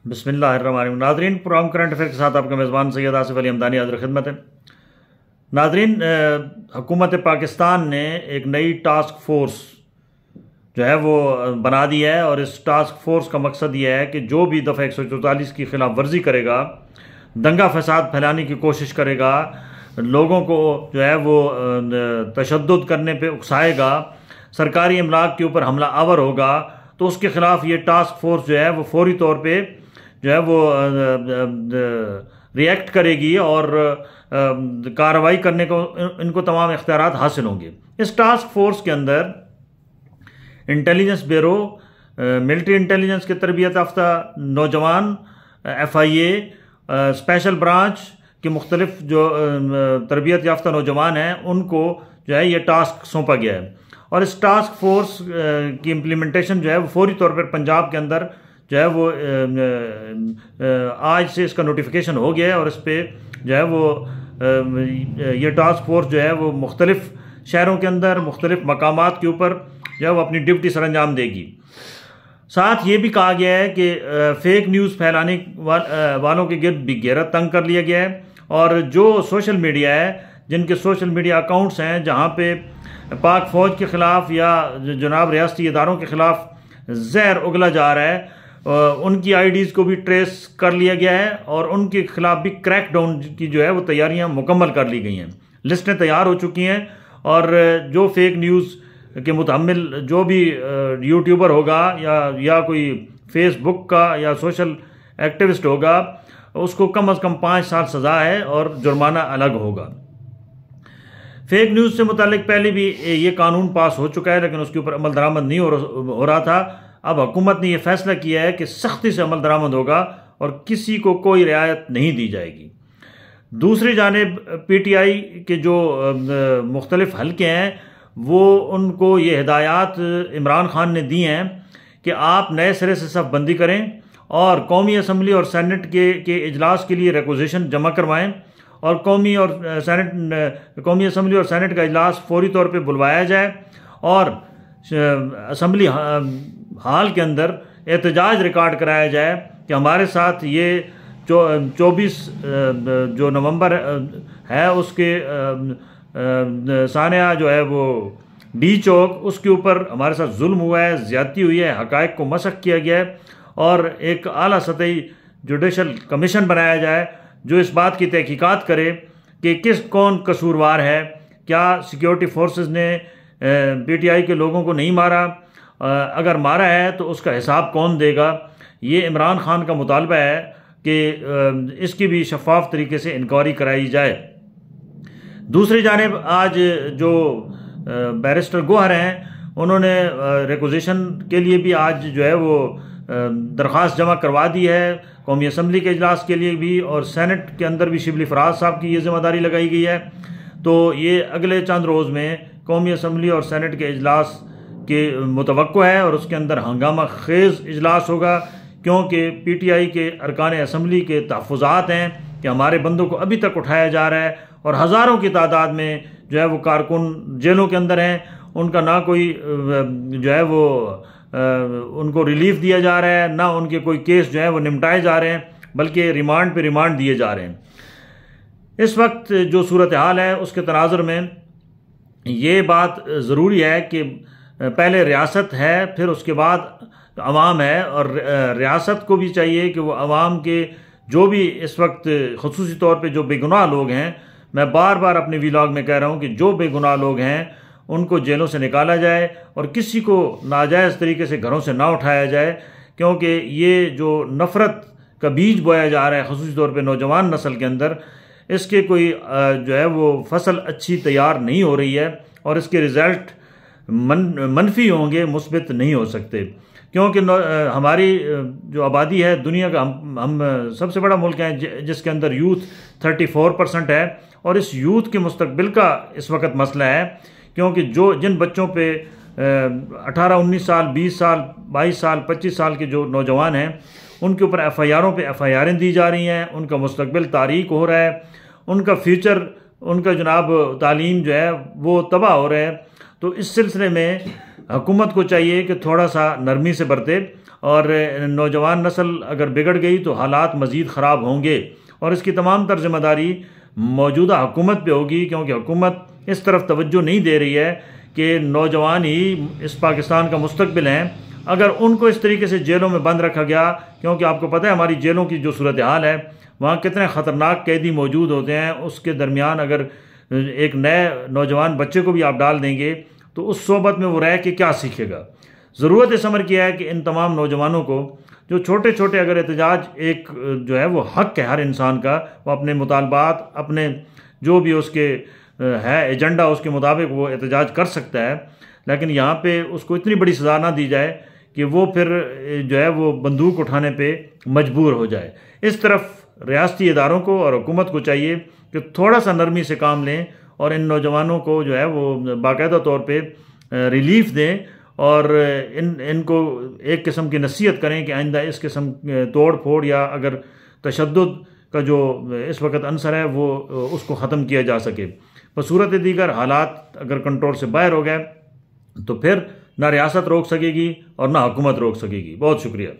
बिस्मिल्लाहिर्रहमानिर्रहीम। नाज़रीन, programme current affair के साथ आपका मेज़बान सैयद आसिफ अली हमदानी हाज़िर खिदमत है। नाज़रीन, हुकूमत पाकिस्तान ने एक नई टास्क फोर्स जो है वो बना दी है और इस टास्क फोर्स का मकसद ये है कि जो भी दफ़ा 144 की खिलाफ वर्जी करेगा, दंगा फसाद फैलाने की कोशिश करेगा, लोगों को जो है वो तशद्दुद करने पे उकसाएगा, सरकारी इमलाक के ऊपर हमला आवर होगा, तो उसके ख़िलाफ़ ये टास्क फोर्स जो है वो फौरी तौर पे जो है वो रिएक्ट करेगी और कार्रवाई करने को इनको तमाम इख्तियारात हासिल होंगे। इस टास्क फोर्स के अंदर इंटेलिजेंस ब्यूरो, मिलिट्री इंटेलिजेंस के तरबियत याफ्ता नौजवान, FIA, स्पेशल ब्रांच के मुख्तलिफ जो तरबियत याफ्ता नौजवान हैं उनको जो है ये टास्क सौंपा गया है। और इस टास्क फोर्स की इम्प्लीमेंटेशन जो है वो फौरी तौर पर पंजाब के अंदर जो है वो आज से इसका नोटिफिकेशन हो गया है और इस पर जो है वो ये टास्क फोर्स जो है वो मुख्तलिफ शहरों के अंदर मुख्तलिफ मकामात के ऊपर जो है वो अपनी ड्यूटी सर अंजाम देगी। साथ ये भी कहा गया है कि फेक न्यूज़ फैलाने वालों के गिर्द भी घेरा तंग कर लिया गया है और जो सोशल मीडिया है, जिनके सोशल मीडिया अकाउंट्स हैं जहाँ पे पाक फ़ौज के ख़िलाफ़ या जनाब रियासती इदारों के ख़िलाफ़ जहर उगला जा रहा है, उनकी IDs को भी ट्रेस कर लिया गया है और उनके ख़िलाफ़ भी क्रैकडाउन की जो है वो तैयारियां मुकम्मल कर ली गई हैं। लिस्टें तैयार हो चुकी हैं और जो फेक न्यूज़ के मुतहम्मिल जो भी यूट्यूबर होगा या कोई फेसबुक का या सोशल एक्टिविस्ट होगा, उसको कम अज़ कम 5 साल सज़ा है और जुर्माना अलग होगा। फेक न्यूज़ से मुतालिक पहले भी ये कानून पास हो चुका है लेकिन उसके ऊपर अमल दरामद नहीं हो रहा था। अब हुकूमत ने यह फैसला किया है कि सख्ती से अमल दरामद होगा और किसी को कोई रियायत नहीं दी जाएगी। दूसरी जानिब PTI के जो मुख्तलिफ हल्के हैं वो उनको ये हिदायत इमरान खान ने दी हैं कि आप नए सिरे से सफ़ बंदी करें और कौमी असम्बली और सेनेट के इजलास के लिए रिक्वेजिशन जमा करवाएं और कौमी असम्बली और सेनेट का इजलास फौरी तौर पे बुलवाया जाए और असम्बली हाल के अंदर एहतजाज रिकॉर्ड कराया जाए कि हमारे साथ ये 24 जो नवंबर है उसके सानिया जो है वो D चौक, उसके ऊपर हमारे साथ जुल्म हुआ है, ज़्यादती हुई है, हक़ाइक़ को मसख़ किया गया है और एक आला सतही जुडिशल कमीशन बनाया जाए जो इस बात की तहकीकात करे कि कौन कसूरवार है, क्या सिक्योरिटी फोर्सेस ने PTI के लोगों को नहीं मारा, अगर मारा है तो उसका हिसाब कौन देगा। ये इमरान खान का मुतालबा है कि इसकी भी शफाफ तरीके से इंक्वायरी कराई जाए। दूसरी जानिब आज जो बैरिस्टर गोहर हैं उन्होंने रिक्वेजिशन के लिए भी आज जो है वो दरख्वास्त जमा करवा दी है, कौमी असम्बली के इजलास के लिए भी और सेनेट के अंदर भी शिबली फराज साहब की ये ज़िम्मेदारी लगाई गई है। तो ये अगले चंद रोज़ में कौमी असम्बली और सेनेट के इजलास के मुतवक्को है और उसके अंदर हंगामा खेज़ इजलास होगा क्योंकि PTI के अरकान असम्बली के तहफ़्फ़ुज़ात हैं कि हमारे बंदों को अभी तक उठाया जा रहा है और हज़ारों की तादाद में जो है वो कारकुन जेलों के अंदर हैं, उनका ना कोई जो है वो उनको रिलीफ दिया जा रहा है, ना उनके कोई केस जो है वो निपटाए जा रहे हैं, बल्कि रिमांड पे रिमांड दिए जा रहे हैं। इस वक्त जो सूरत हाल है उसके तनाज़ुर में ये बात ज़रूरी है कि पहले रियासत है, फिर उसके बाद अवाम है और रियासत को भी चाहिए कि वो अवाम के जो भी इस वक्त ख़ुसूसी तौर पे जो बेगुनाह लोग हैं, मैं बार बार अपने व्लॉग में कह रहा हूँ कि जो बेगुनाह लोग हैं उनको जेलों से निकाला जाए और किसी को नाजायज़ तरीके से घरों से ना उठाया जाए क्योंकि ये जो नफ़रत का बीज बोया जा रहा है ख़ुसूसी तौर पे नौजवान नस्ल के अंदर, इसके कोई जो है वो फसल अच्छी तैयार नहीं हो रही है और इसके रिज़ल्ट मनफी होंगे, मुस्बित नहीं हो सकते क्योंकि हमारी जो आबादी है दुनिया का हम सबसे बड़ा मुल्क है जिसके अंदर यूथ 34% है और इस यूथ के मुस्तकबिल का इस वक्त मसला है क्योंकि जिन बच्चों पे 18-19 साल, 20 साल, 22 साल, 25 साल के जो नौजवान हैं उनके ऊपर FIRों पे FIRें दी जा रही हैं, उनका मुस्तकबिल तारीक हो रहा है, उनका फ्यूचर, उनका जनाब तालीम जो है वो तबाह हो रहा है। तो इस सिलसिले में हुकूमत को चाहिए कि थोड़ा सा नरमी से बरते और नौजवान नस्ल अगर बिगड़ गई तो हालात मज़ीद ख़राब होंगे और इसकी तमाम तर ज़िम्मेदारी मौजूदा हुकूमत पे होगी, क्योंकि हुकूमत इस तरफ तवज्जो नहीं दे रही है कि नौजवान ही इस पाकिस्तान का मुस्तकबिल हैं। अगर उनको इस तरीके से जेलों में बंद रखा गया, क्योंकि आपको पता है हमारी जेलों की जो सूरत हाल है, वहाँ कितने ख़तरनाक कैदी मौजूद होते हैं, उसके दरमियान अगर एक नए नौजवान बच्चे को भी आप डाल देंगे तो उस सोबत में वो रह के क्या सीखेगा। ज़रूरत इस अमर की है कि इन तमाम नौजवानों को जो छोटे छोटे अगर एहतजाज एक जो है वो हक है हर इंसान का, वो अपने मुतालबात अपने जो भी उसके है एजेंडा उसके मुताबिक वो एहतजाज कर सकता है, लेकिन यहाँ पे उसको इतनी बड़ी सज़ा ना दी जाए कि वो फिर जो है वो बंदूक उठाने पे मजबूर हो जाए। इस तरफ रियासती इदारों को और हुकूमत को चाहिए कि थोड़ा सा नरमी से काम लें और इन नौजवानों को जो है वो बाकायदा तौर पे रिलीफ दें और इनको एक किस्म की नसीहत करें कि आइंदा इस किस्म तोड़ फोड़ या अगर तशद्दुद का जो इस वक्त अंसर है वो उसको ख़त्म किया जा सके। बसूरत दीगर हालात अगर कंट्रोल से बाहर हो गए तो फिर ना रियासत रोक सकेगी और ना हुकूमत रोक सकेगी। बहुत शुक्रिया।